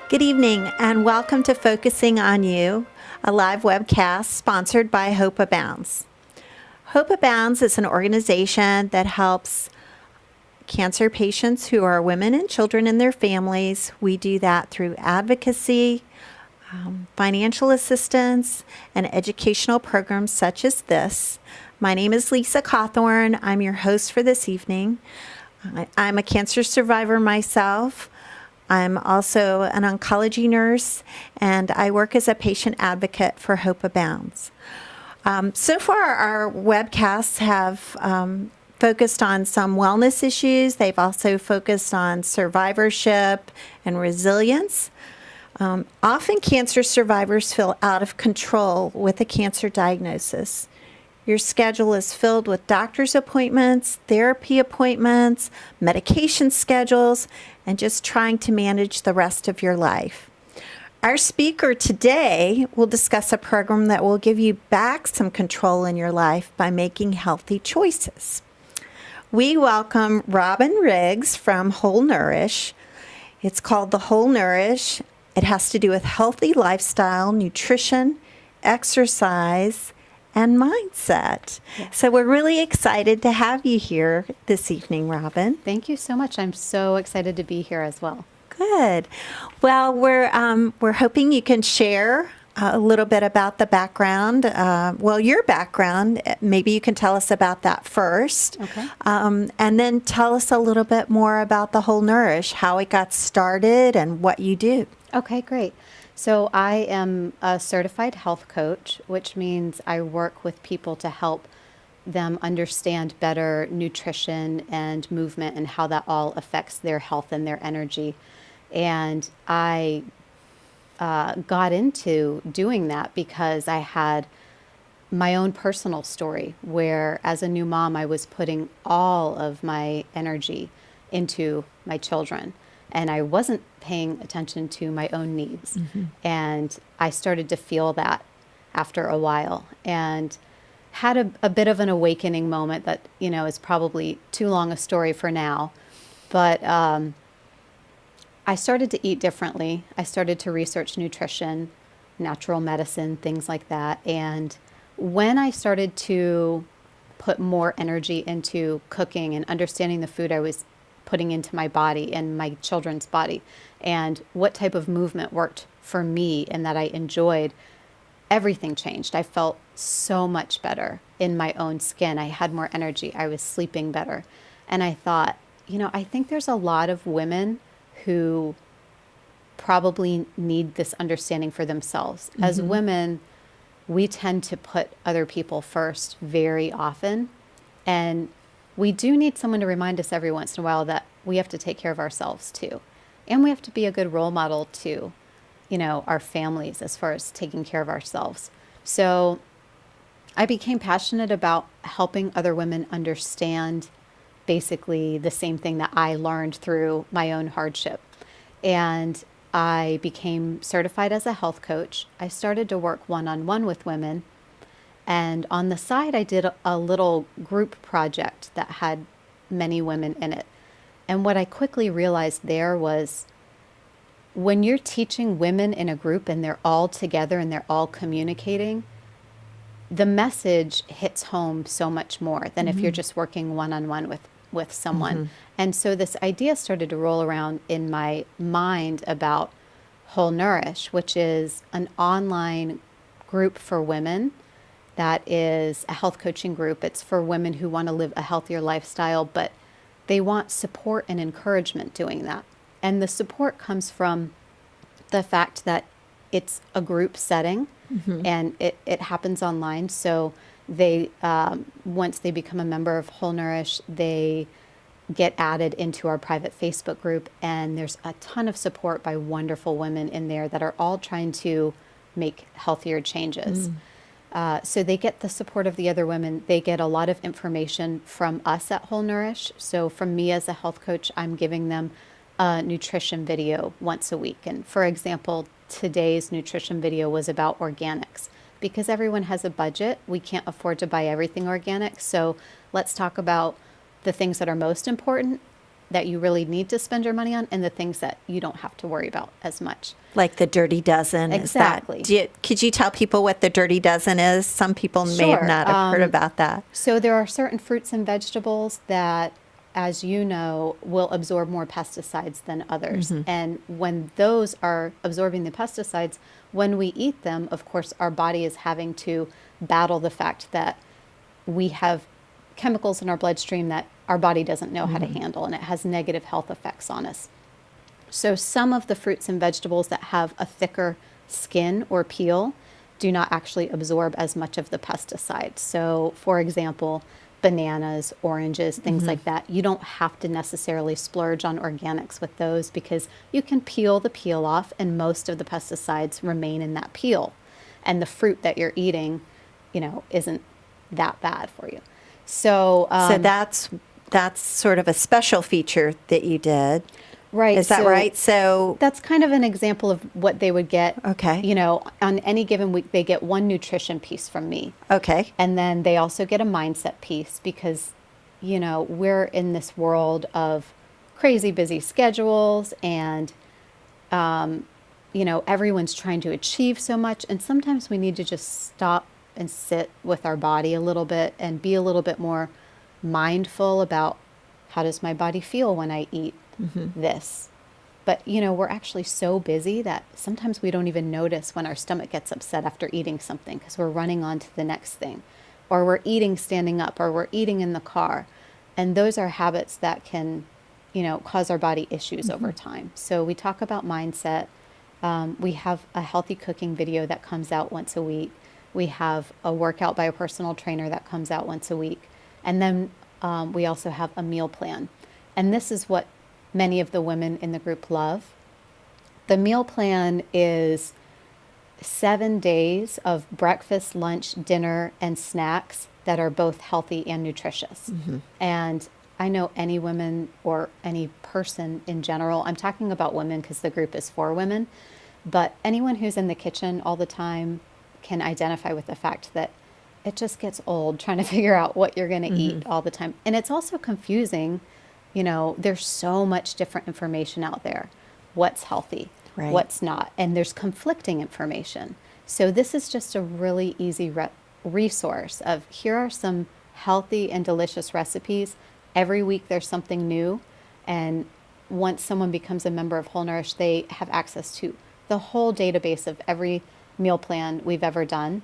Good evening and welcome to Focusing on You, a live webcast sponsored by Hope Abounds. Hope Abounds is an organization that helps cancer patients who are women and children and their families. We do that through advocacy, financial assistance, and educational programs such as this. My name is Lisa Cawthorn. I'm your host for this evening. I'm a cancer survivor myself. I'm also an oncology nurse, and I work as a patient advocate for Hope Abounds. So far, our webcasts have focused on some wellness issues. They've also focused on survivorship and resilience. Often, cancer survivors feel out of control with a cancer diagnosis. Your schedule is filled with doctor's appointments, therapy appointments, medication schedules, and just trying to manage the rest of your life. Our speaker today will discuss a program that will give you back some control in your life by making healthy choices. We welcome Robin Riggs from Whole Nourish. It's called the Whole Nourish. It has to do with healthy lifestyle, nutrition, exercise, and mindset. Yes. So we're really excited to have you here this evening, Robin. Thank you so much. I'm so excited to be here as well. Good. Well, we're hoping you can share a little bit about the background. Your background. Maybe you can tell us about that first. Okay. And then tell us a little bit more about the Whole Nourish, how it got started, and what you do. Okay, great. So I am a certified health coach, which means I work with people to help them understand better nutrition and movement and how that all affects their health and their energy. And I got into doing that because I had my own personal story where as a new mom, I was putting all of my energy into my children. And I wasn't paying attention to my own needs. Mm-hmm. And I started to feel that after a while and had a bit of an awakening moment that, is probably too long a story for now. But I started to eat differently. I started to research nutrition, natural medicine, things like that. And when I started to put more energy into cooking and understanding the food I was putting into my body and my children's body and what type of movement worked for me and that I enjoyed, everything changed. I felt so much better in my own skin. I had more energy. I was sleeping better. And I thought, I think there's a lot of women who probably need this understanding for themselves. Mm-hmm. As women, we tend to put other people first very often. And we do need someone to remind us every once in a while that we have to take care of ourselves too. And we have to be a good role model to, our families as far as taking care of ourselves. So I became passionate about helping other women understand basically the same thing that I learned through my own hardship. And I became certified as a health coach. I started to work one-on-one with women. And on the side, I did a little group project that had many women in it. And what I quickly realized there was when you're teaching women in a group and they're all together and they're all communicating, the message hits home so much more than if you're just working one-on-one with someone. Mm-hmm. And so this idea started to roll around in my mind about Whole Nourish, which is an online group for women that is a health coaching group. It's for women who want to live a healthier lifestyle, but they want support and encouragement doing that. And the support comes from the fact that it's a group setting and it happens online. So they once they become a member of Whole Nourish, they get added into our private Facebook group. And there's a ton of support by wonderful women in there that are all trying to make healthier changes. So they get the support of the other women. They get a lot of information from us at Whole Nourish. So from me as a health coach, I'm giving them a nutrition video once a week. And for example, today's nutrition video was about organics. Because everyone has a budget, we can't afford to buy everything organic. So let's talk about the things that are most important that you really need to spend your money on, and the things that you don't have to worry about as much. Like the Dirty Dozen. Exactly. Could you tell people what the Dirty Dozen is? Some people may Sure. not have heard about that. So there are certain fruits and vegetables that, as you know, will absorb more pesticides than others. And when those are absorbing the pesticides, when we eat them, of course, our body is having to battle the fact that we have chemicals in our bloodstream that our body doesn't know how to handle, and it has negative health effects on us. So some of the fruits and vegetables that have a thicker skin or peel do not actually absorb as much of the pesticides. So, for example, bananas, oranges, things like that. You don't have to necessarily splurge on organics with those because you can peel the peel off and most of the pesticides remain in that peel. And the fruit that you're eating, isn't that bad for you. So, So that's sort of a special feature that you did. right. Is that so right? So, That's kind of an example of what they would get. Okay. On any given week, they get one nutrition piece from me. okay. And then they also get a mindset piece because, we're in this world of crazy busy schedules and, everyone's trying to achieve so much. And sometimes we need to just stop and sit with our body a little bit and be a little bit more mindful about how does my body feel when I eat this. But, we're actually so busy that sometimes we don't even notice when our stomach gets upset after eating something because we're running on to the next thing. Or we're eating standing up, or we're eating in the car. And those are habits that can, cause our body issues over time. So we talk about mindset. We have a healthy cooking video that comes out once a week. We have a workout by a personal trainer that comes out once a week. And then we also have a meal plan. And this is what many of the women in the group love. The meal plan is 7 days of breakfast, lunch, dinner, and snacks that are both healthy and nutritious. And I know any women or any person in general, I'm talking about women because the group is for women, but anyone who's in the kitchen all the time can identify with the fact that it just gets old trying to figure out what you're going to eat all the time. And it's also confusing. There's so much different information out there. What's healthy, Right. what's not, and there's conflicting information. So this is just a really easy resource of here are some healthy and delicious recipes. Every week there's something new. And once someone becomes a member of Whole Nourish, they have access to the whole database of every meal plan we've ever done,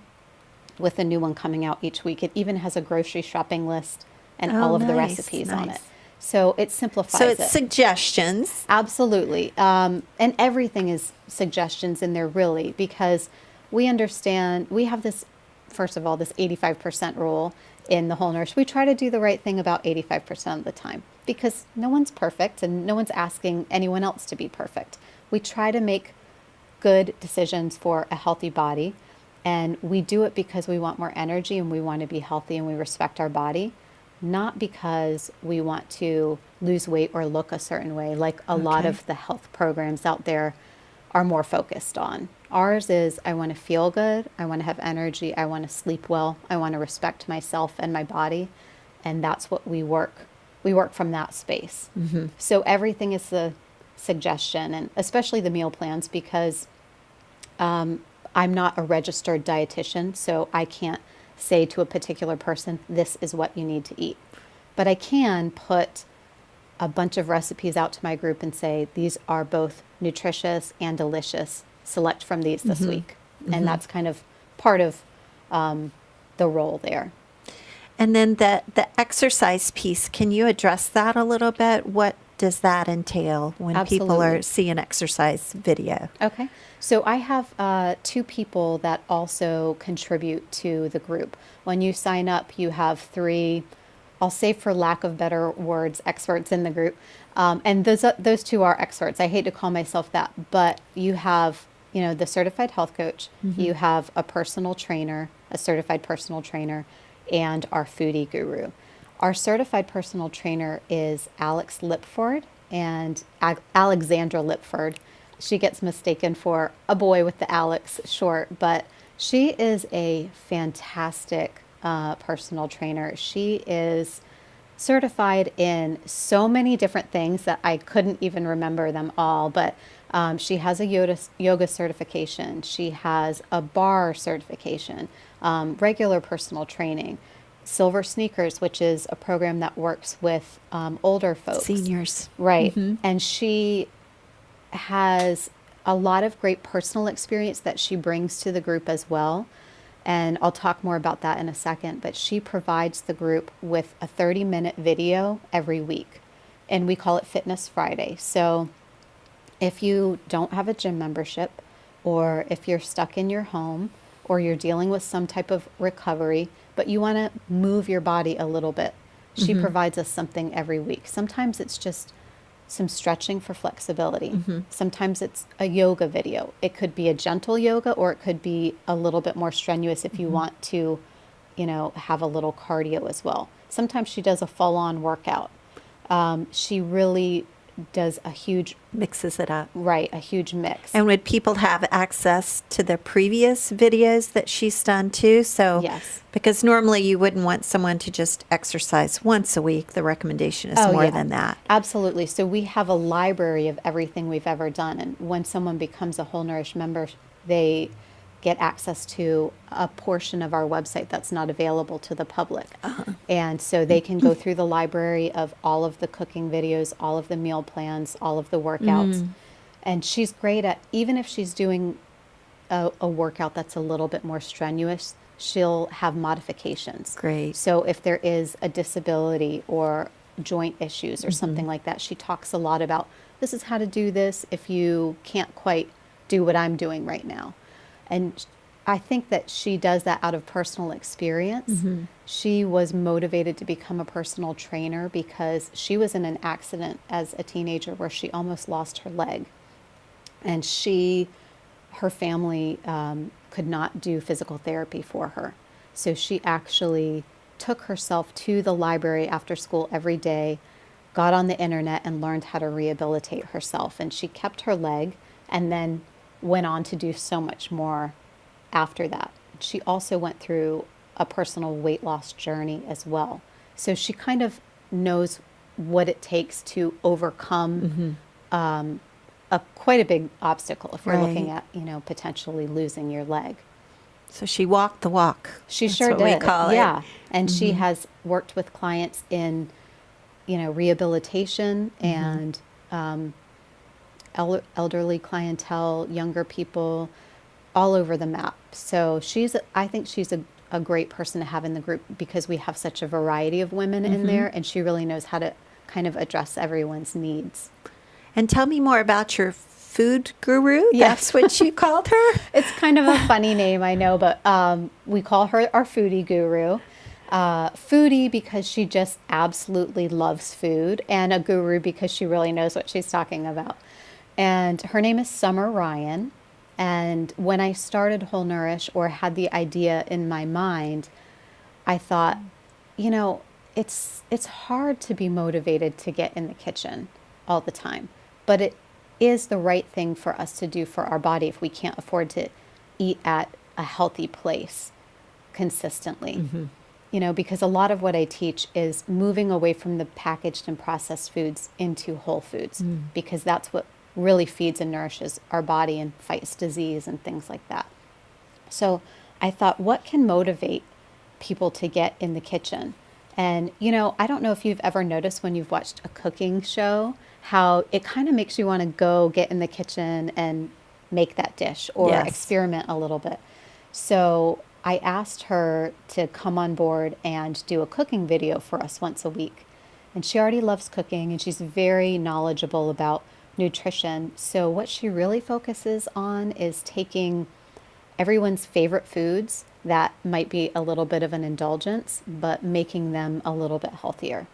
with a new one coming out each week. It even has a grocery shopping list and all of the nice, recipes on nice. it. So it simplifies So it's it. suggestions. Absolutely. And everything is suggestions in there, really, because we understand we have this, first of all, this 85% rule in the Whole Nourish. We try to do the right thing about 85% of the time because no one's perfect and no one's asking anyone else to be perfect. We try to make good decisions for a healthy body, and we do it because we want more energy and we want to be healthy and we respect our body, not because we want to lose weight or look a certain way like a lot Okay. of the health programs out there are more focused on. Ours is I want to feel good, I want to have energy, I want to sleep well, I want to respect myself and my body, and that's what we work. We work from that space. So everything is the suggestion, and especially the meal plans, because I'm not a registered dietitian, so I can't say to a particular person, this is what you need to eat. But I can put a bunch of recipes out to my group and say, these are both nutritious and delicious. Select from these this week. And that's kind of part of the role there. And then the exercise piece, can you address that a little bit? What does that entail when people Absolutely. see an exercise video? Okay. So I have 2 people that also contribute to the group. When you sign up, you have 3, I'll say for lack of better words, experts in the group. And those 2 are experts. I hate to call myself that, but you have, the certified health coach, you have a personal trainer, a certified personal trainer, and our foodie guru. Our certified personal trainer is Alex Lipford and Alexandra Lipford. She gets mistaken for a boy with the Alex short, but she is a fantastic personal trainer. She is certified in so many different things that I couldn't even remember them all. But she has a yoga certification. She has a bar certification, regular personal training, Silver Sneakers, which is a program that works with older folks. Seniors. Right. And she has a lot of great personal experience that she brings to the group as well. And I'll talk more about that in a second. But she provides the group with a 30-minute video every week. And we call it Fitness Friday. So if you don't have a gym membership, or if you're stuck in your home, or you're dealing with some type of recovery, but you want to move your body a little bit, she provides us something every week. Sometimes it's just some stretching for flexibility. Sometimes it's a yoga video. It could be a gentle yoga, or it could be a little bit more strenuous if you want to, have a little cardio as well. Sometimes she does a full-on workout. She really does a huge, Mixes it up. right, a huge mix. And would people have access to the previous videos that she's done too? So, Yes. because normally you wouldn't want someone to just exercise once a week. The recommendation is more than that. Absolutely. So we have a library of everything we've ever done. And when someone becomes a Whole Nourish member, they get access to a portion of our website that's not available to the public. And so they can go through the library of all of the cooking videos, all of the meal plans, all of the workouts. And she's great at, even if she's doing a workout that's a little bit more strenuous, she'll have modifications. Great. So if there is a disability or joint issues or something like that, she talks a lot about, this is how to do this if you can't quite do what I'm doing right now. And I think that she does that out of personal experience. She was motivated to become a personal trainer because she was in an accident as a teenager where she almost lost her leg. And her family could not do physical therapy for her. So she actually took herself to the library after school every day, got on the internet and learned how to rehabilitate herself. And she kept her leg and then went on to do so much more after that. She also went through a personal weight loss journey as well. So she kind of knows what it takes to overcome quite a big obstacle if you're looking at, potentially losing your leg. So she walked the walk. She That's sure what did. we call it. Yeah. And she has worked with clients in, rehabilitation and elderly clientele, younger people, all over the map. So I think she's a great person to have in the group because we have such a variety of women in there, and she really knows how to kind of address everyone's needs. And tell me more about your food guru. Yes. That's what you called her? It's kind of a funny name, I know, but we call her our foodie guru. Foodie because she just absolutely loves food, and a guru because she really knows what she's talking about. And her name is Summer Ryan. And when I started Whole Nourish, or had the idea in my mind, I thought, it's hard to be motivated to get in the kitchen all the time, but it is the right thing for us to do for our body if we can't afford to eat at a healthy place consistently. Because a lot of what I teach is moving away from the packaged and processed foods into whole foods, because that's what really feeds and nourishes our body and fights disease and things like that. So I thought, what can motivate people to get in the kitchen? And, I don't know if you've ever noticed when you've watched a cooking show, how it kind of makes you want to go get in the kitchen and make that dish or experiment a little bit. So I asked her to come on board and do a cooking video for us once a week. And she already loves cooking, and she's very knowledgeable about nutrition. So what she really focuses on is taking everyone's favorite foods that might be a little bit of an indulgence, but making them a little bit healthier.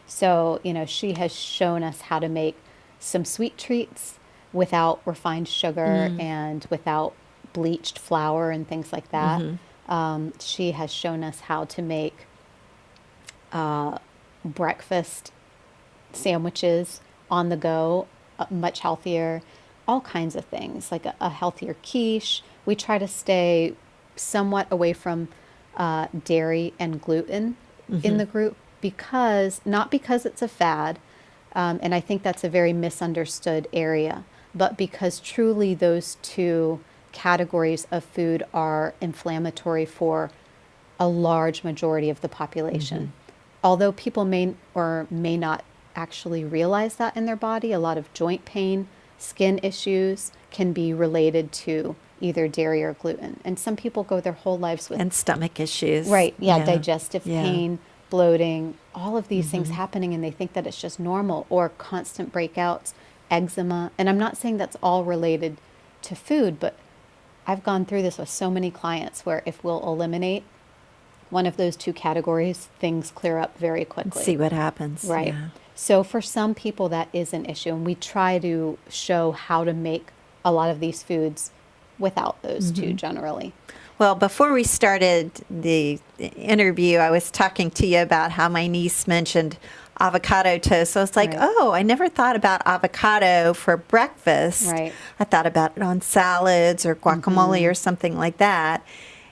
So, she has shown us how to make some sweet treats without refined sugar and without bleached flour and things like that. She has shown us how to make breakfast sandwiches on the go, much healthier, all kinds of things, like a healthier quiche. We try to stay somewhat away from dairy and gluten in the group, not because it's a fad, and I think that's a very misunderstood area, but because truly those two categories of food are inflammatory for a large majority of the population. Although people may or may not actually realize that in their body, a lot of joint pain, skin issues can be related to either dairy or gluten. And some people go their whole lives with... And stomach issues. Right, yeah, digestive Yeah. pain, bloating, all of these things happening, and they think that it's just normal, or constant breakouts, eczema. And I'm not saying that's all related to food, but I've gone through this with so many clients where if we'll eliminate one of those two categories, things clear up very quickly. See what happens. Right. Yeah. So for some people, that is an issue. And we try to show how to make a lot of these foods without those two generally. Well, before we started the interview, I was talking to you about how my niece mentioned avocado toast. So I was like, Right. oh, I never thought about avocado for breakfast. Right. I thought about it on salads or guacamole or something like that.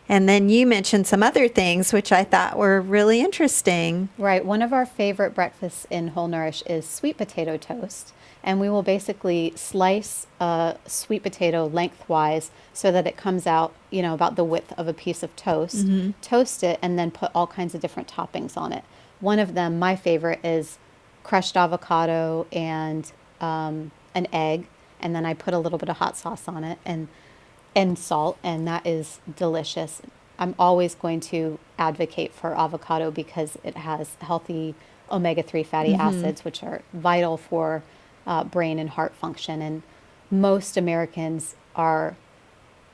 And then you mentioned some other things, which I thought were really interesting. Right. One of our favorite breakfasts in Whole Nourish is sweet potato toast. And we will basically slice a sweet potato lengthwise so that it comes out, about the width of a piece of toast. Toast it and then put all kinds of different toppings on it. One of them, my favorite, is crushed avocado and an egg. And then I put a little bit of hot sauce on it and salt, and that is delicious. I'm always going to advocate for avocado because it has healthy omega-3 fatty acids, which are vital for brain and heart function. And most Americans are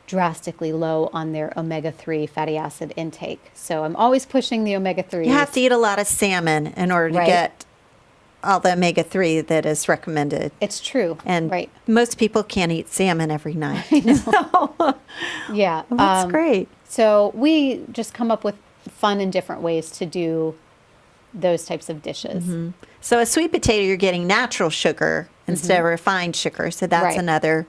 drastically low on their omega-3 fatty acid intake. So I'm always pushing the omega-3s. You have to eat a lot of salmon in order to Right. get all the omega-3 that is recommended. It's true. And right. most people can't eat salmon every night. Yeah. Well, that's great. So we just come up with fun and different ways to do those types of dishes. So a sweet potato, you're getting natural sugar instead of refined sugar. So that's Right. another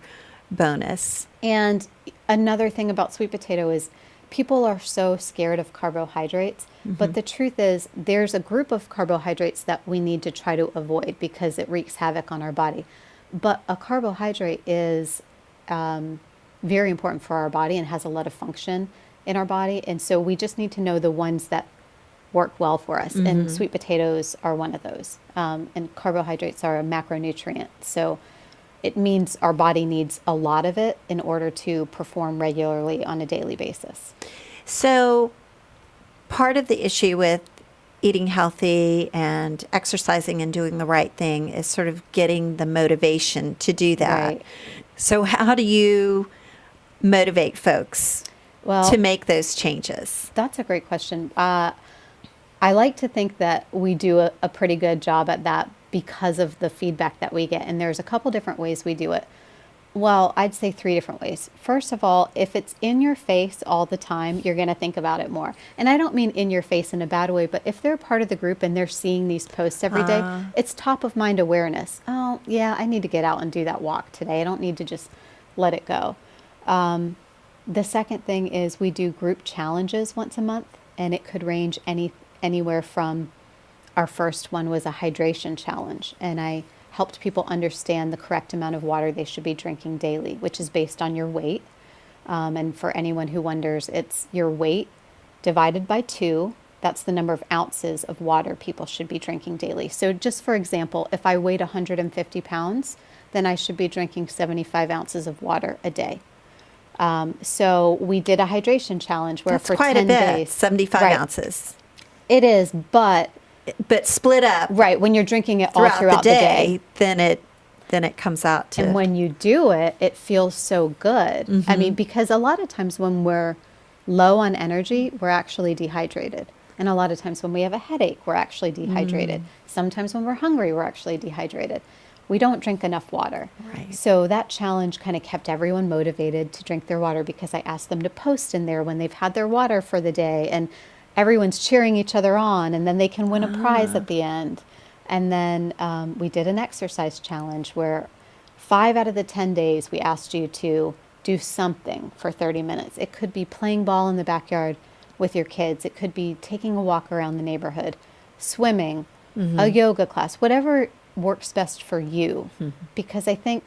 bonus. And another thing about sweet potato is people are so scared of carbohydrates. But the truth is there's a group of carbohydrates that we need to try to avoid because it wreaks havoc on our body. But a carbohydrate is very important for our body and has a lot of function in our body. And so we just need to know the ones that work well for us. And sweet potatoes are one of those. And carbohydrates are a macronutrient. So it means our body needs a lot of it in order to perform regularly on a daily basis. So part of the issue with eating healthy and exercising and doing the right thing is sort of getting the motivation to do that. Right. So how do you motivate folks Well, to make those changes? that's a great question. I like to think that we do a pretty good job at that because of the feedback that we get. And there's a couple different ways we do it. Well, I'd say 3 different ways. First of all, if it's in your face all the time, you're going to think about it more. And I don't mean in your face in a bad way, but if they're part of the group and they're seeing these posts every day, it's top of mind awareness. Oh, yeah, I need to get out and do that walk today. I don't need to just let it go. The second thing is we do group challenges once a month, and it could range anywhere from, our first one was a hydration challenge, and I helped people understand the correct amount of water they should be drinking daily, which is based on your weight. And for anyone who wonders, it's your weight divided by 2. That's the number of ounces of water people should be drinking daily. So just for example, if I weighed 150 pounds, then I should be drinking 75 ounces of water a day. So we did a hydration challenge where That's for quite 10 a bit, days. 75 Right. ounces. It is, but split up right, when you're drinking it all throughout the day, then it comes out to. and when you do it, it feels so good. I mean, because a lot of times when we're low on energy, we're actually dehydrated. And a lot of times when we have a headache, we're actually dehydrated. Sometimes when we're hungry, we're actually dehydrated. We don't drink enough water. Right. So that challenge kind of kept everyone motivated to drink their water because I asked them to post in there when they've had their water for the day, and everyone's cheering each other on, and then they can win a prize at the end. And then we did an exercise challenge where 5 out of the 10 days we asked you to do something for 30 minutes. It could be playing ball in the backyard with your kids. It could be taking a walk around the neighborhood. swimming, a yoga class, whatever works best for you. Because I think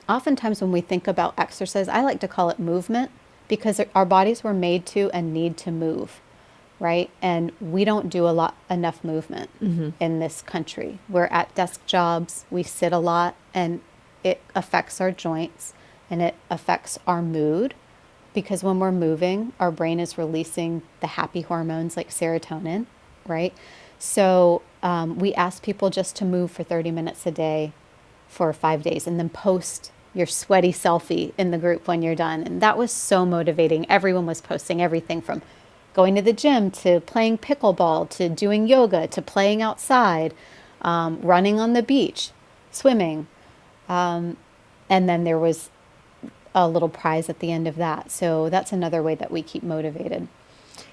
oftentimes when we think about exercise, I like to call it movement because our bodies were made to and need to move, right? And we don't do enough movement in this country. We're at desk jobs, we sit a lot, and it affects our joints and it affects our mood because when we're moving, our brain is releasing the happy hormones like serotonin, right? So we ask people just to move for 30 minutes a day for 5 days and then post your sweaty selfie in the group when you're done. And that was so motivating. Everyone was posting everything from going to the gym to playing pickleball to doing yoga to playing outside, running on the beach, swimming. And then there was a little prize at the end of that. So that's another way that we keep motivated.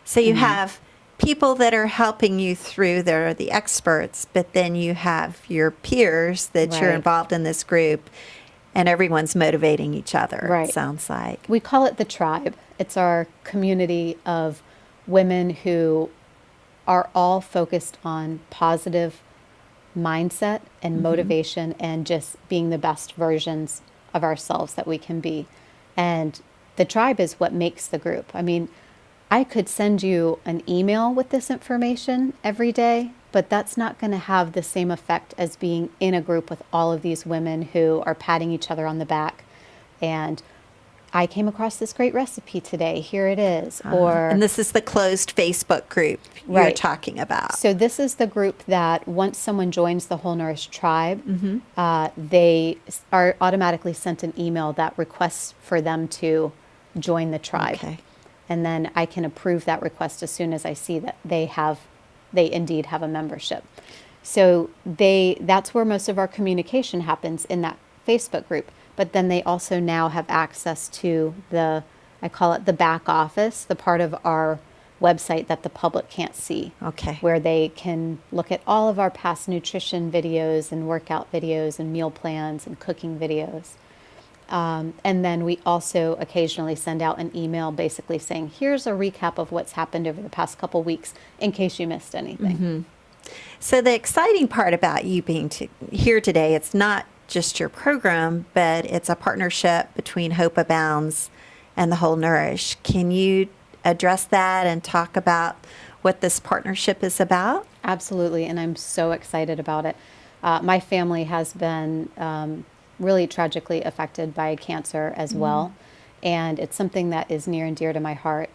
So you have people that are helping you through, they're the experts, but then you have your peers that you're Right. involved in this group, and everyone's motivating each other, Right. it sounds like. We call it the tribe. It's our community of women who are all focused on positive mindset and motivation and just being the best versions of ourselves that we can be. And the tribe is what makes the group. I mean, I could send you an email with this information every day, but that's not going to have the same effect as being in a group with all of these women who are patting each other on the back. And I came across this great recipe today. Here it is. And this is the closed Facebook group you're Right. talking about. So this is the group that once someone joins the Whole Nourish tribe, they are automatically sent an email that requests for them to join the tribe. Okay. And then I can approve that request as soon as I see that they indeed have a membership. So that's where most of our communication happens in that Facebook group. But then they also now have access to I call it the back office, the part of our website that the public can't see. Okay. Where they can look at all of our past nutrition videos and workout videos and meal plans and cooking videos. And then we also occasionally send out an email basically saying, here's a recap of what's happened over the past couple weeks in case you missed anything. So the exciting part about you being here today, it's not just your program, but it's a partnership between Hope Abounds and the Whole Nourish. Can you address that and talk about what this partnership is about? Absolutely, and I'm so excited about it. My family has been really tragically affected by cancer as well, and it's something that is near and dear to my heart.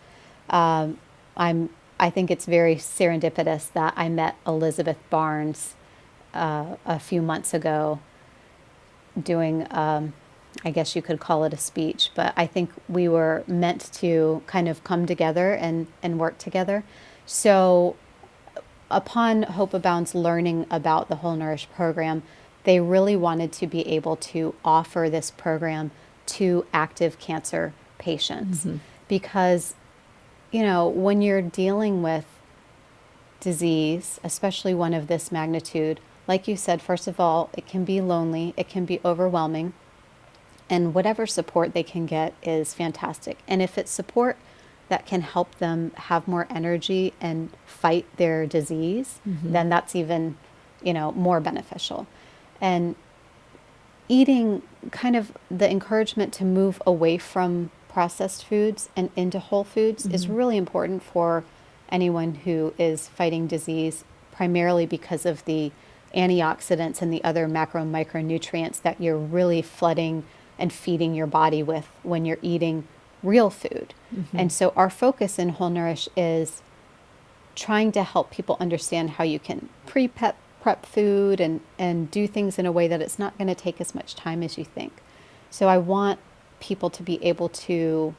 I think it's very serendipitous that I met Elizabeth Barnes a few months ago doing, I guess you could call it a speech, but I think we were meant to kind of come together and work together. So upon Hope Abounds learning about the Whole Nourish program, they really wanted to be able to offer this program to active cancer patients because, when you're dealing with disease, especially one of this magnitude, like you said, first of all, it can be lonely, it can be overwhelming, and whatever support they can get is fantastic. And if it's support that can help them have more energy and fight their disease, then that's even, more beneficial. And eating, kind of the encouragement to move away from processed foods and into whole foods is really important for anyone who is fighting disease, primarily because of the antioxidants and the other macro and micronutrients that you're really flooding and feeding your body with when you're eating real food. And so our focus in Whole Nourish is trying to help people understand how you can prep food and do things in a way that it's not going to take as much time as you think. So I want people to be able to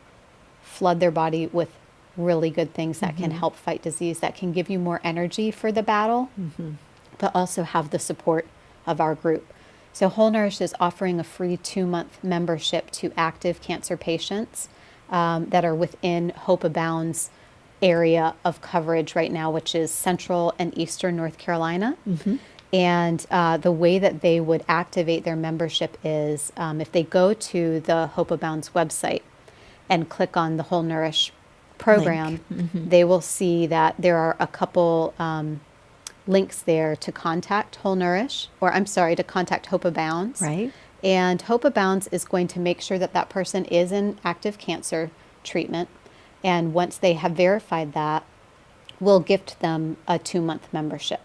flood their body with really good things that can help fight disease, that can give you more energy for the battle, but also have the support of our group. So Whole Nourish is offering a free 2-month membership to active cancer patients that are within Hope Abounds area of coverage right now, which is Central and Eastern North Carolina. And the way that they would activate their membership is if they go to the Hope Abounds website and click on the Whole Nourish program, they will see that there are a couple links there to contact to contact Hope Abounds. Right. And Hope Abounds is going to make sure that that person is in active cancer treatment. And once they have verified that, we'll gift them a 2-month membership.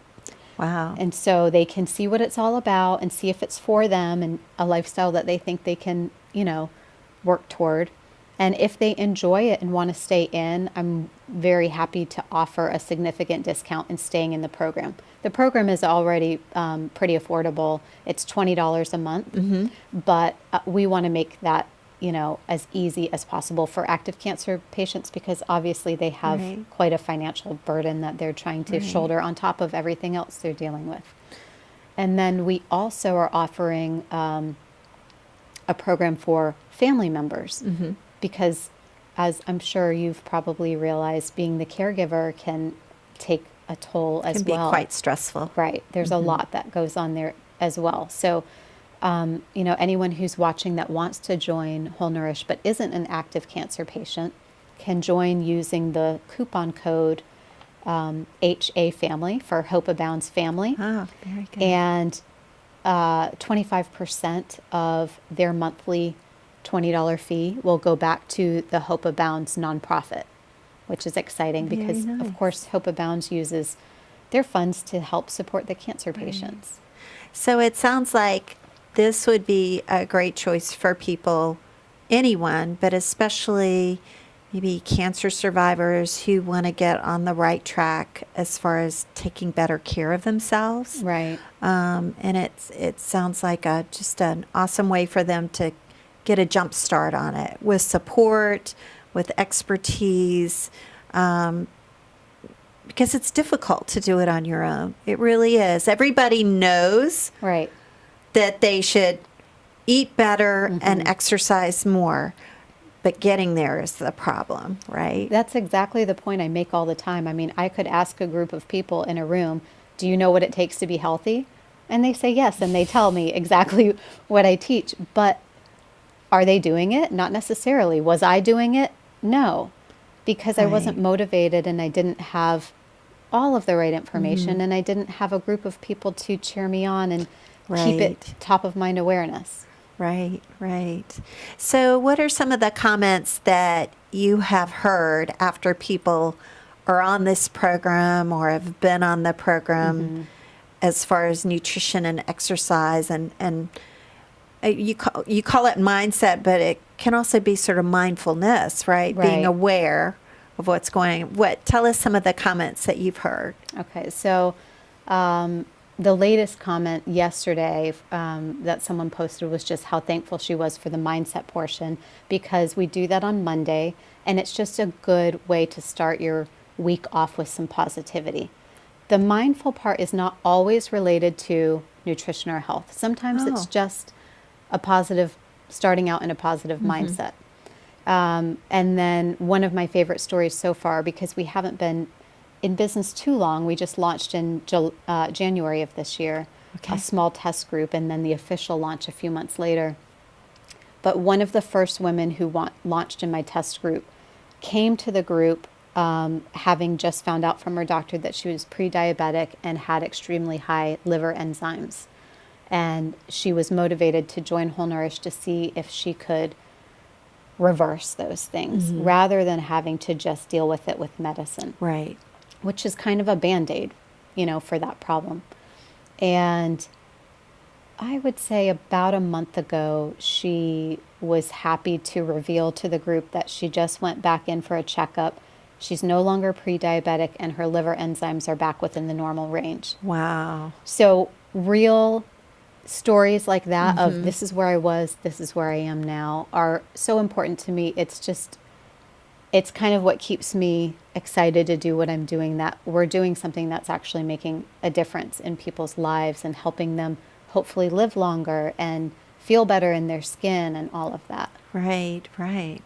Wow. And so they can see what it's all about and see if it's for them and a lifestyle that they think they can, work toward. And if they enjoy it and want to stay in, I'm very happy to offer a significant discount in staying in the program. The program is already pretty affordable. It's $20 a month, but we want to make that, as easy as possible for active cancer patients because obviously they have quite a financial burden that they're trying to shoulder on top of everything else they're dealing with. And then we also are offering a program for family members because, as I'm sure you've probably realized, being the caregiver can take a toll as well. Can be quite stressful. Right. There's a lot that goes on there as well. So, anyone who's watching that wants to join Whole Nourish but isn't an active cancer patient can join using the coupon code HA Family for Hope Abounds Family. Oh, very good. And 25% of their monthly $20 fee will go back to the Hope Abounds nonprofit, which is exciting because, of course, Hope Abounds uses their funds to help support the cancer patients. So it sounds like this would be a great choice for people, anyone, but especially maybe cancer survivors who want to get on the right track as far as taking better care of themselves. Right. And it sounds like just an awesome way for them to get a jump start on it with support, with expertise, because it's difficult to do it on your own. It really is. Everybody knows that they should eat better and exercise more, but getting there is the problem, right? That's exactly the point I make all the time. I mean, I could ask a group of people in a room, do you know what it takes to be healthy? And they say yes, and they tell me exactly what I teach. But are they doing it? Not necessarily. Was I doing it? No, because I wasn't motivated and I didn't have all of the right information and I didn't have a group of people to cheer me on and keep it top of mind awareness. Right, right. So what are some of the comments that you have heard after people are on this program or have been on the program as far as nutrition and exercise and you call it mindset, but it can also be sort of mindfulness, right? Being aware of what's going on. Tell us some of the comments that you've heard. Okay, so the latest comment yesterday that someone posted was just how thankful she was for the mindset portion because we do that on Monday and it's just a good way to start your week off with some positivity. The mindful part is not always related to nutrition or health. Sometimes it's just a positive, starting out in a positive mindset. And then one of my favorite stories so far, because we haven't been in business too long, we just launched in January of this year, a small test group, and then the official launch a few months later. But one of the first women who launched in my test group came to the group having just found out from her doctor that she was pre-diabetic and had extremely high liver enzymes. And she was motivated to join Whole Nourish to see if she could reverse those things rather than having to just deal with it with medicine. Right. Which is kind of a Band-Aid, for that problem. And I would say about a month ago, she was happy to reveal to the group that she just went back in for a checkup. She's no longer pre-diabetic and her liver enzymes are back within the normal range. Wow. So real stories like that of this is where I was, this is where I am now are so important to me. It's kind of what keeps me excited to do what I'm doing, that we're doing something that's actually making a difference in people's lives and helping them hopefully live longer and feel better in their skin and all of that. Right, right.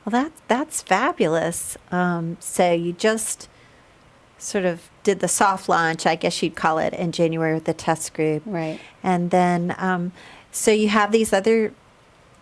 Well, that's fabulous. So you just sort of did the soft launch, I guess you'd call it, in January with the test group. Right. And then, so you have these other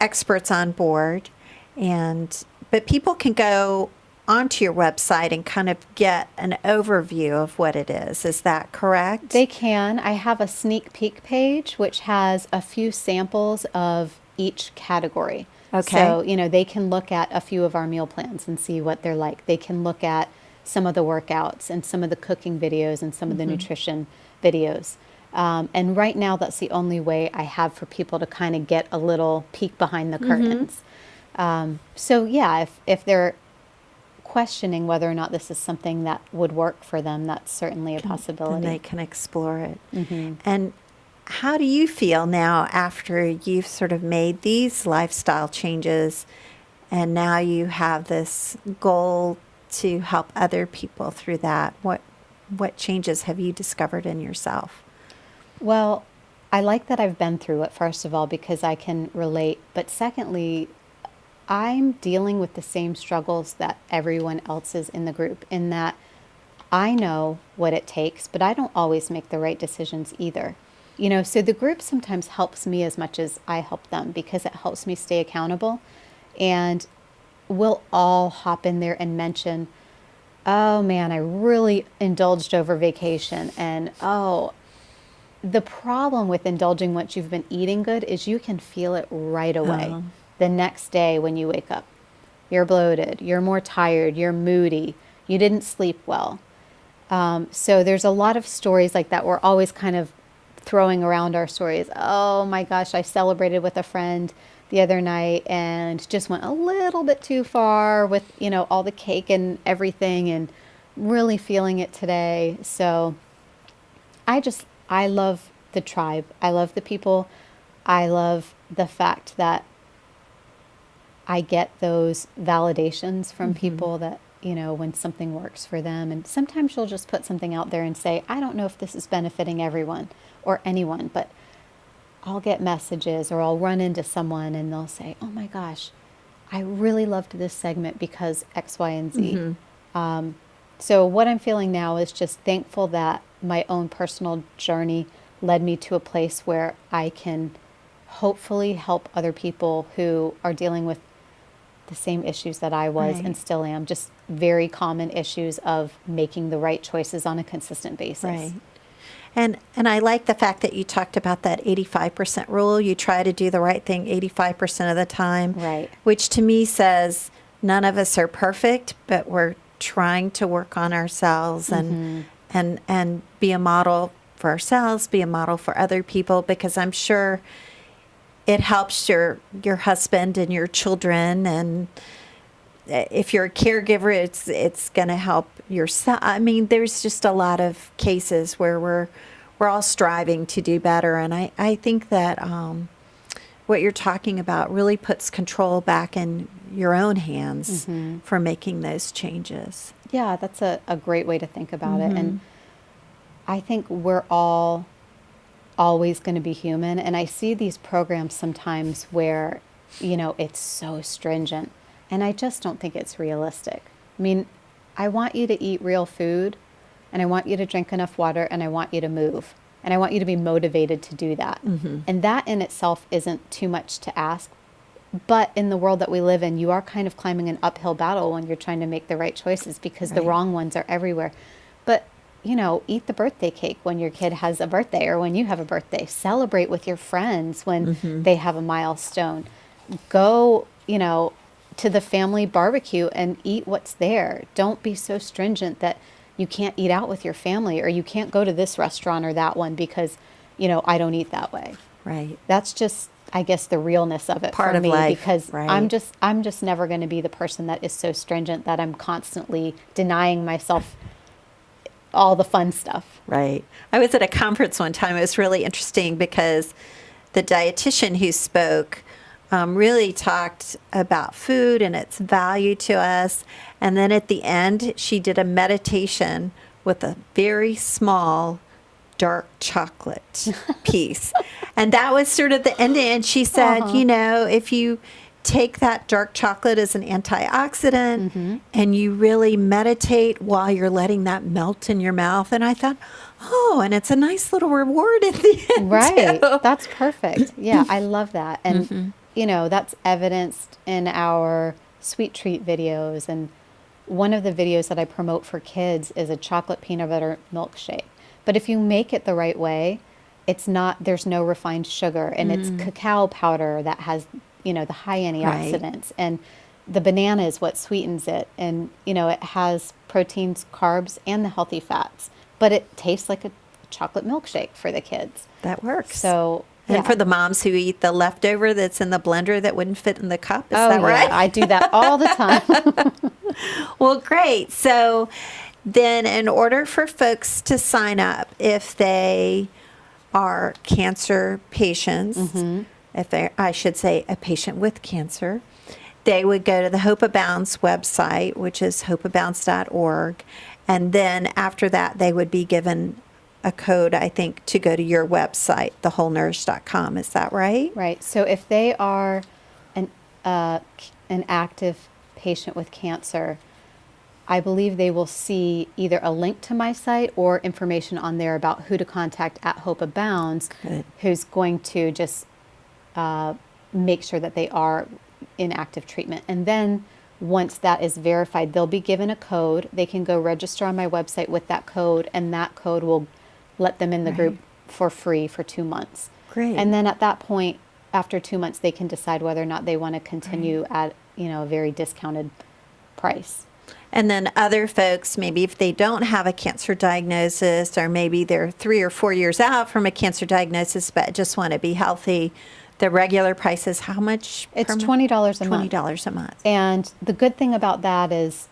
experts on board, but people can go onto your website and kind of get an overview of what it is. Is that correct? They can. I have a sneak peek page which has a few samples of each category. Okay. So, they can look at a few of our meal plans and see what they're like. They can look at some of the workouts and some of the cooking videos and some of the nutrition videos. And right now, that's the only way I have for people to kind of get a little peek behind the curtains. So, yeah, if they're questioning whether or not this is something that would work for them, that's certainly a possibility. And they can explore it. And how do you feel now after you've sort of made these lifestyle changes and now you have this goal to help other people through that? What changes have you discovered in yourself? Well, I like that I've been through it, first of all, because I can relate. But secondly, I'm dealing with the same struggles that everyone else is in the group, in that I know what it takes, but I don't always make the right decisions either. So the group sometimes helps me as much as I help them because it helps me stay accountable. And we'll all hop in there and mention, oh man, I really indulged over vacation. And the problem with indulging once you've been eating good is you can feel it right away. The next day when you wake up, you're bloated, you're more tired, you're moody, you didn't sleep well. So there's a lot of stories like that. We're always kind of throwing around our stories. Oh my gosh, I celebrated with a friend the other night and just went a little bit too far with, all the cake and everything, and really feeling it today. So I love the tribe. I love the people. I love the fact that I get those validations from people that, when something works for them. And sometimes you'll just put something out there and say, I don't know if this is benefiting everyone or anyone, but I'll get messages or I'll run into someone and they'll say, oh my gosh, I really loved this segment because X, Y, and Z. So what I'm feeling now is just thankful that my own personal journey led me to a place where I can hopefully help other people who are dealing with the same issues that I was and still am, just very common issues of making the right choices on a consistent basis. Right. And I like the fact that you talked about that 85% rule. You try to do the right thing 85% of the time. Right. Which to me says none of us are perfect, but we're trying to work on ourselves and be a model for ourselves, be a model for other people, because I'm sure it helps your husband and your children, and if you're a caregiver, it's going to help yourself. I mean, there's just a lot of cases where we're all striving to do better, and I think that what you're talking about really puts control back in your own hands for making those changes. Yeah, that's a great way to think about it. And I think we're all always going to be human. And I see these programs sometimes where, it's so stringent. And I just don't think it's realistic. I mean, I want you to eat real food, and I want you to drink enough water, and I want you to move. And I want you to be motivated to do that. And that in itself isn't too much to ask. But in the world that we live in, you are kind of climbing an uphill battle when you're trying to make the right choices because the wrong ones are everywhere. But eat the birthday cake when your kid has a birthday or when you have a birthday. Celebrate with your friends when they have a milestone. Go, to the family barbecue and eat what's there. Don't be so stringent that you can't eat out with your family or you can't go to this restaurant or that one because, I don't eat that way. Right. That's just, I guess, the realness of it Part for of me life, because right. I'm just never going to be the person that is so stringent that I'm constantly denying myself all the fun stuff. Right. I was at a conference one time. It was really interesting because the dietitian who spoke really talked about food and its value to us. And then at the end, she did a meditation with a very small dark chocolate piece. And that was sort of the end. And she said, if you take that dark chocolate as an antioxidant and you really meditate while you're letting that melt in your mouth. And I thought, and it's a nice little reward at the end. Right. Too. That's perfect. Yeah, I love that. And, that's evidenced in our sweet treat videos. And one of the videos that I promote for kids is a chocolate peanut butter milkshake. But if you make it the right way, there's no refined sugar, and it's cacao powder that has, the high antioxidants. And the banana is what sweetens it. And, it has proteins, carbs, and the healthy fats. But it tastes like a chocolate milkshake for the kids. That works. So, and for the moms who eat the leftover that's in the blender that wouldn't fit in the cup, is that right? I do that all the time. Well, great. So then in order for folks to sign up, if they are cancer patients, if they I should say a patient with cancer, they would go to the Hope Abounds website, which is hopeabounds.org. And then after that, they would be given a code, I think, to go to your website, thewholenourish.com. Is that right? Right. So if they are an active patient with cancer, I believe they will see either a link to my site or information on there about who to contact at Hope Abounds, who's going to just make sure that they are in active treatment. And then once that is verified, they'll be given a code. They can go register on my website with that code, and that code will let them in the group for free for 2 months. Great. And then at that point, after 2 months, they can decide whether or not they want to continue at, a very discounted price. And then other folks, maybe if they don't have a cancer diagnosis, or maybe they're 3 or 4 years out from a cancer diagnosis but just want to be healthy, the regular price is how much? It's $20 a month. $20 a month. And the good thing about that is,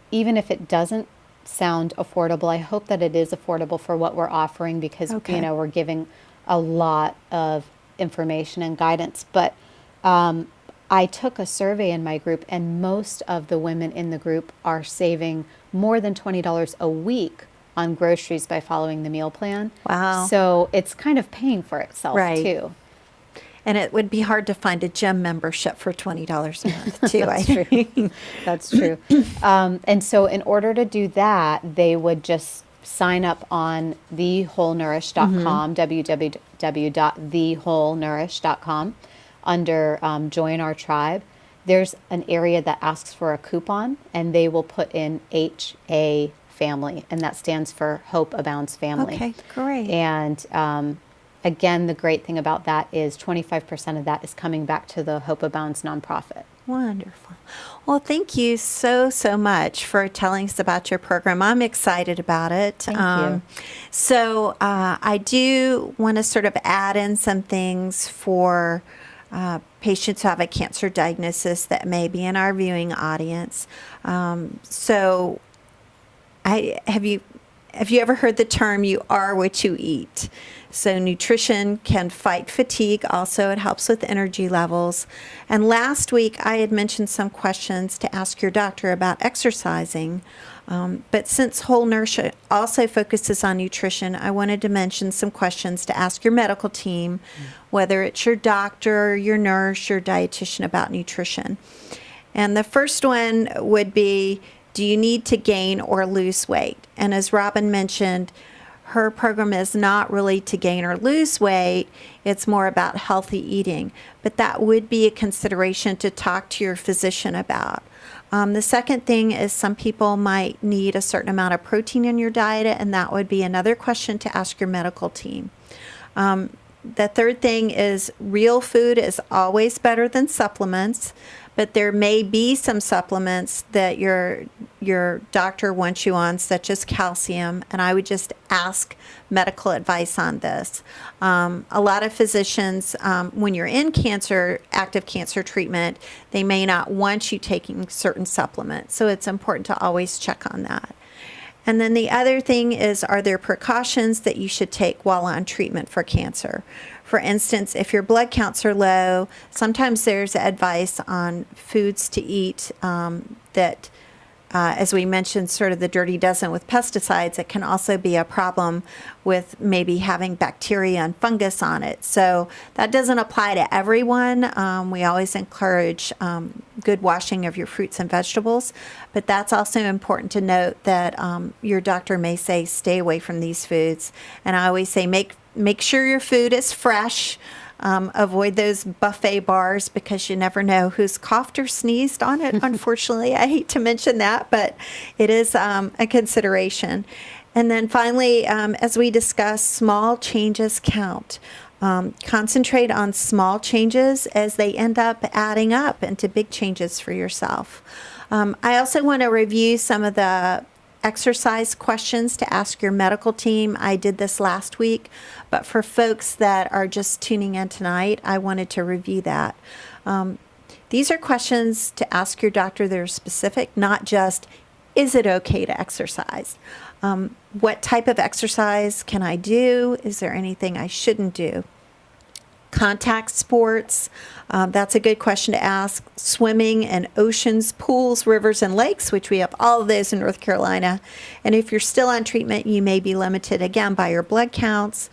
even if it doesn't sound affordable, I hope that it is affordable for what we're offering, because we're giving a lot of information and guidance. But I took a survey in my group, and most of the women in the group are saving more than $20 a week on groceries by following the meal plan. Wow. So it's kind of paying for itself too. And it would be hard to find a gym membership for $20 a month, too. That's true. That's true. And so in order to do that, they would just sign up on thewholenourish.com, www.thewholenourish.com, under Join Our Tribe. There's an area that asks for a coupon, and they will put in HA Family, and that stands for Hope Abounds Family. Okay, great. And again, the great thing about that is 25% of that is coming back to the Hope Abounds nonprofit. Wonderful. Well, thank you so much for telling us about your program. I'm excited about it. Thank you. So I do want to sort of add in some things for patients who have a cancer diagnosis that may be in our viewing audience. So have you ever heard the term, you are what you eat? So nutrition can fight fatigue. Also, it helps with energy levels. And last week, I had mentioned some questions to ask your doctor about exercising. But since Whole Nourish also focuses on nutrition, I wanted to mention some questions to ask your medical team, whether it's your doctor, your nurse, your dietitian, about nutrition. And the first one would be, do you need to gain or lose weight? And as Robin mentioned, her program is not really to gain or lose weight. It's more about healthy eating. But that would be a consideration to talk to your physician about. The second thing is some people might need a certain amount of protein in your diet, and that would be another question to ask your medical team. The third thing is real food is always better than supplements, but there may be some supplements that your doctor wants you on, such as calcium, and I would just ask medical advice on this. A lot of physicians, when you're in active cancer treatment, they may not want you taking certain supplements, so it's important to always check on that. And then the other thing is, are there precautions that you should take while on treatment for cancer? For instance, if your blood counts are low, sometimes there's advice on foods to eat that, as we mentioned, sort of the dirty dozen with pesticides. It can also be a problem with maybe having bacteria and fungus on it. So that doesn't apply to everyone. We always encourage good washing of your fruits and vegetables, but that's also important to note that your doctor may say stay away from these foods. And I always say make sure your food is fresh. Avoid those buffet bars because you never know who's coughed or sneezed on it. Unfortunately, I hate to mention that, but it is a consideration. And then finally, as we discussed, small changes count. Concentrate on small changes as they end up adding up into big changes for yourself. I also want to review some of the exercise questions to ask your medical team. I did this last week, but for folks that are just tuning in tonight, I wanted to review that. These are questions to ask your doctor that are specific, not just, is it okay to exercise? What type of exercise can I do? Is there anything I shouldn't do? Contact sports, that's a good question to ask. Swimming and oceans, pools, rivers, and lakes, which we have all of those in North Carolina. And if you're still on treatment, you may be limited again by your blood counts.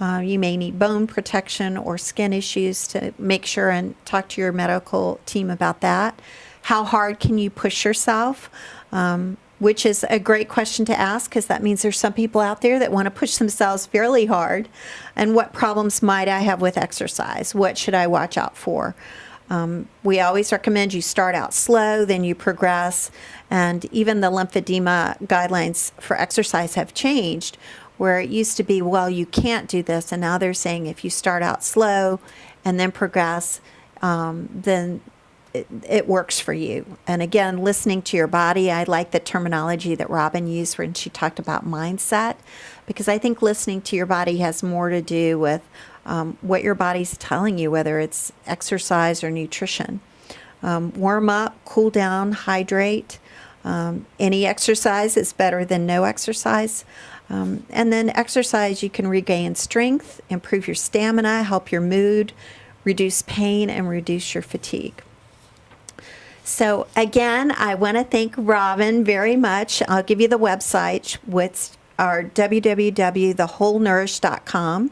You may need bone protection or skin issues to make sure and talk to your medical team about that. How hard can you push yourself? Which is a great question to ask because that means there's some people out there that want to push themselves fairly hard. And what problems might I have with exercise? What should I watch out for? We always recommend you start out slow, then you progress. And even the lymphedema guidelines for exercise have changed, where it used to be, well, you can't do this. And now they're saying if you start out slow and then progress, then it works for you. And again, listening to your body, I like the terminology that Robin used when she talked about mindset, because I think listening to your body has more to do with what your body's telling you, whether it's exercise or nutrition. Warm up, cool down, hydrate. Any exercise is better than no exercise. And then exercise, you can regain strength, improve your stamina, help your mood, reduce pain, and reduce your fatigue. So again, I want to thank Robin very much. I'll give you the website, which are www.thewholenourish.com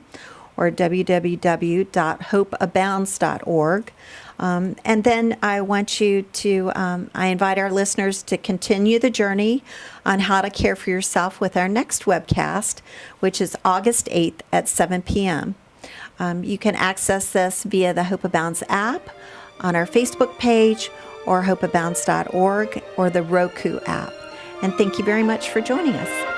or www.hopeabounds.org. And then I want you to, I invite our listeners to continue the journey on how to care for yourself with our next webcast, which is August 8th at 7 p.m. You can access this via the Hope Abounds app, on our Facebook page, or hopeabounds.org, or the Roku app. And thank you very much for joining us.